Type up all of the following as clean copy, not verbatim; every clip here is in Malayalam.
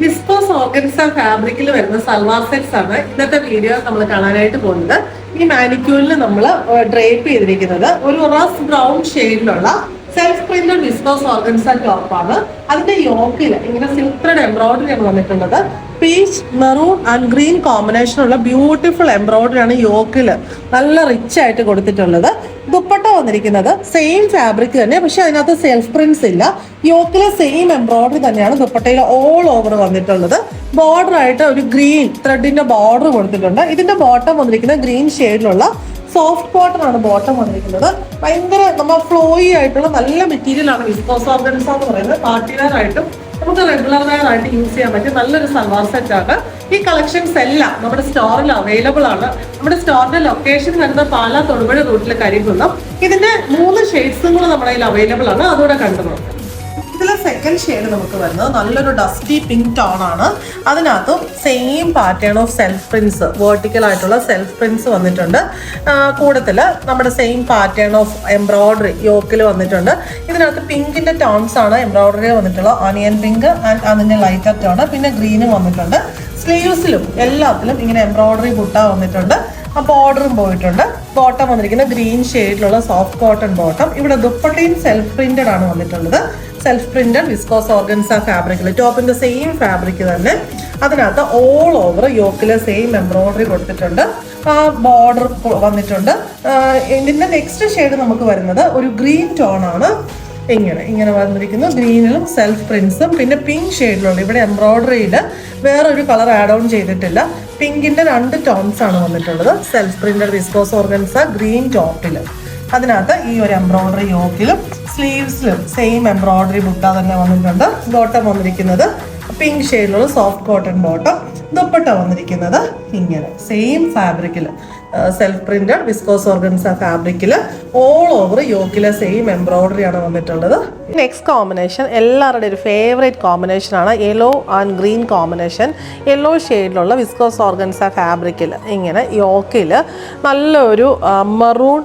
വിസ്കോസ് ഓർഗൻസ ഫാബ്രിക്കിൽ വരുന്ന സൽവാർ സെറ്റ്സ് ആണ് ഇന്നത്തെ വീഡിയോ നമ്മൾ കാണാനായിട്ട് പോകുന്നത്. ഈ മാനിക്യൂറിൽ നമ്മൾ ഡ്രേപ്പ് ചെയ്തിരിക്കുന്നത് ഒരു റസ് ബ്രൗൺ ഷെയ്ഡിലുള്ള സെൽഫ് പ്രിന്റഡ് വിസ്കോസ് ഓർഗൻസ ടോപ്പാണ്. അതിന്റെ യോക്കിൽ ഇങ്ങനെ സിൽക്ക് ത്രെഡ് എംബ്രോയിഡറി ആണ് വന്നിട്ടുള്ളത്. Peach, maroon and green combination ഉള്ള ബ്യൂട്ടിഫുൾ എംബ്രോയിഡറി ആണ് യോക്കിൽ നല്ല റിച്ച് ആയിട്ട് കൊടുത്തിട്ടുള്ളത്. ദുപ്പട്ട വന്നിരിക്കുന്നത് സെയിം ഫാബ്രിക് തന്നെ, പക്ഷെ അതിനകത്ത് സെൽഫ് പ്രിന്റ്സ് ഇല്ല. യോക്കിലെ സെയിം എംബ്രോയിഡറി തന്നെയാണ് ദുപ്പട്ടയിൽ ഓൾ ഓവർ വന്നിട്ടുള്ളത്. ബോർഡർ ആയിട്ട് ഒരു ഗ്രീൻ ത്രെഡിന്റെ ബോർഡർ കൊടുത്തിട്ടുണ്ട്. ഇതിന്റെ ബോട്ടം വന്നിരിക്കുന്നത് ഗ്രീൻ ഷെയ്ഡിലുള്ള സോഫ്റ്റ് കോട്ടൺ ആണ് ബോട്ടം വന്നിരിക്കുന്നത്. ഭയങ്കര നമ്മൾ ഫ്ലോയി ആയിട്ടുള്ള നല്ല മെറ്റീരിയൽ ആണ് വിസ്കോസ് ഓർഗൻസ എന്ന് പറയുന്നത്. പാർട്ടി വെയർ ആയിട്ടും നമുക്ക് റെഗുലർ വെയർ ആയിട്ട് യൂസ് ചെയ്യാൻ പറ്റിയ നല്ലൊരു സൽവാർ സെറ്റ് ആണ്. ഈ കളക്ഷൻസ് എല്ലാം നമ്മുടെ സ്റ്റോറിൽ അവൈലബിൾ ആണ്. നമ്മുടെ സ്റ്റോറിന്റെ ലൊക്കേഷൻ വരുന്നത് പാലാ തൊടുപുഴ റൂട്ടിലെ കരികുന്നം. ഇതിന്റെ 3 ഷെയ്ഡ്സും കൂടെ നമ്മുടെ കയ്യിൽ അവൈലബിൾ ആണ്. അതുകൂടെ കണ്ടു നോക്കാം. ഇതിലെ സെക്കൻഡ് ഷെയ്ഡ് നമുക്ക് വരുന്നത് നല്ലൊരു ഡസ്റ്റി പിങ്ക് ടോൺ ആണ്. അതിനകത്ത് same pattern of self prints, vertical ആയിട്ടുള്ള സെൽഫ് പ്രിന്റ്സ് വന്നിട്ടുണ്ട്. കൂടത്തിൽ നമ്മുടെ സെയിം പാറ്റേൺ ഓഫ് എംബ്രോയിഡറി യോക്കിൽ വന്നിട്ടുണ്ട്. ഇതിനകത്ത് പിങ്കിന്റെ ടോൺസ് ആണ് എംബ്രോയിഡറി വന്നിട്ടുള്ളത്. ഓണിയൻ പിങ്ക് ആൻഡ് അതിന്റെ ലൈറ്റർ ടോൺ, പിന്നെ ഗ്രീനും വന്നിട്ടുണ്ട്. സ്ലീവ്സിലും എല്ലാത്തിലും ഇങ്ങനെ എംബ്രോയിഡറി ബുട്ട വന്നിട്ടുണ്ട്. ആ ബോർഡറും പോയിട്ടുണ്ട്. ബോട്ടം വന്നിരിക്കുന്നത് ഗ്രീൻ ഷെയ്ഡിലുള്ള സോഫ്റ്റ് കോട്ടൺ ബോട്ടം. ഇവിടെ ദുപ്പട്ടയും സെൽഫ് പ്രിന്റഡ് ആണ് വന്നിട്ടുള്ളത്. സെൽഫ് പ്രിന്റഡ് വിസ്കോസ് ഓർഗൻസ ഫാബ്രിക്കിൽ ടോപ്പിന്റെ സെയിം ഫാബ്രിക് തന്നെ. അതിനകത്ത് ഓൾ ഓവർ യോക്കിലെ സെയിം എംബ്രോയിഡറി കൊടുത്തിട്ടുണ്ട്. ബോർഡർ വന്നിട്ടുണ്ട്. ഇതിന്റെ നെക്സ്റ്റ് ഷെയ്ഡ് നമുക്ക് വരുന്നത് ഒരു ഗ്രീൻ ടോൺ ആണ്. ഇങ്ങനെ വന്നിരിക്കുന്നു. ഗ്രീനിലും സെൽഫ് പ്രിന്റ്സും പിന്നെ പിങ്ക് ഷെയ്ഡിലുള്ള ഇവിടെ എംബ്രോയിഡറിയിൽ വേറൊരു കളർ ആഡ് ഓൺ ചെയ്തിട്ടില്ല. പിങ്കിന്റെ 2 ടോൺസ് ആണ് വന്നിട്ടുള്ളത്. Self printed viscose organza green ടോപ്പിൽ. അതിനകത്ത് ഈ ഒരു എംബ്രോയിഡറി യോക്കിലും സ്ലീവ്സിലും സെയിം എംബ്രോയിഡറി ബുട്ട തന്നെ വന്നിട്ടുണ്ട്. ബോട്ടം വന്നിരിക്കുന്നത് പിങ്ക് ഷെയ്ഡിലുള്ള സോഫ്റ്റ് കോട്ടൺ ബോട്ടം. ദുപ്പട്ട വന്നിരിക്കുന്നത് ഇങ്ങനെ സെയിം ഫാബ്രിക്കിൽ സെൽഫ് പ്രിന്റഡ് വിസ്കോസ് ഓർഗൻസ ഫാബ്രിക്കിൽ ഓൾ ഓവർ യോക്കിലെ സെയിം എംബ്രോയിഡറി ആണ് വന്നിട്ടുള്ളത്. നെക്സ്റ്റ് കോമ്പിനേഷൻ എല്ലാവരുടെയും ഒരു ഫേവറേറ്റ് കോമ്പിനേഷൻ ആണ് yellow and green combination. Yellow ഷെയ്ഡിലുള്ള വിസ്കോസ് ഓർഗൻസ ഫാബ്രിക്കിൽ ഇങ്ങനെ യോക്കിൽ നല്ലൊരു മെറൂൺ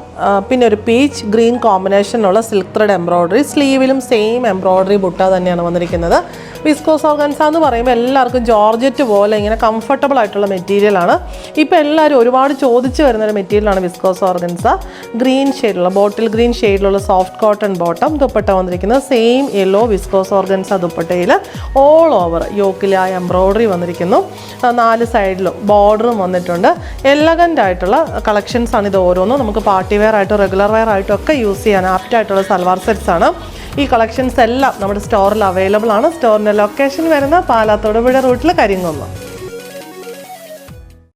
പിന്നെ ഒരു peach green കോമ്പിനേഷനുള്ള silk thread embroidery. സ്ലീവിലും സെയിം എംബ്രോയിഡറി ബുട്ട തന്നെയാണ് വന്നിരിക്കുന്നത്. വിസ്കോസ് ഓർഗൻസ എന്ന് പറയുമ്പോൾ എല്ലാവർക്കും ജോർജറ്റ് പോലെ ഇങ്ങനെ കംഫർട്ടബിൾ ആയിട്ടുള്ള മെറ്റീരിയലാണ്. ഇപ്പോൾ എല്ലാവരും ഒരുപാട് ചോദിച്ചു വരുന്നൊരു മെറ്റീരിയലാണ് വിസ്കോസ് ഓർഗൻസ. ഗ്രീൻ ഷെയ്ഡിലുള്ള ബോട്ടിൽ ഗ്രീൻ ഷെയ്ഡിലുള്ള സോഫ്റ്റ് കോട്ടൺ ബോട്ടം. ദുപ്പട്ട വന്നിരിക്കുന്നത് സെയിം യെല്ലോ വിസ്കോസ് ഓർഗൻസ ദുപ്പട്ടയിൽ ഓൾ ഓവർ യോക്കിൽ ആ എംബ്രോയിഡറി വന്നിരിക്കുന്നു. 4 സൈഡിലും ബോർഡറും വന്നിട്ടുണ്ട്. എലഗൻ്റ് ആയിട്ടുള്ള കളക്ഷൻസ് ആണ് ഇത് ഓരോന്നും. നമുക്ക് പാർട്ടി വെയർ ആയിട്ടും റെഗുലർ വെയർ ആയിട്ടും ഒക്കെ യൂസ് ചെയ്യാൻ ആപ്റ്റ് ആയിട്ടുള്ള സൽവാർ സെറ്റ്സ് ആണ്. ഈ കളക്ഷൻസ് എല്ലാം നമ്മുടെ സ്റ്റോറിൽ അവൈലബിൾ ആണ്. സ്റ്റോറിൻ്റെ ലൊക്കേഷൻ വരുന്നത് പാലാ തൊടുപുഴ റൂട്ടിൽ കരിങ്കുന്നം.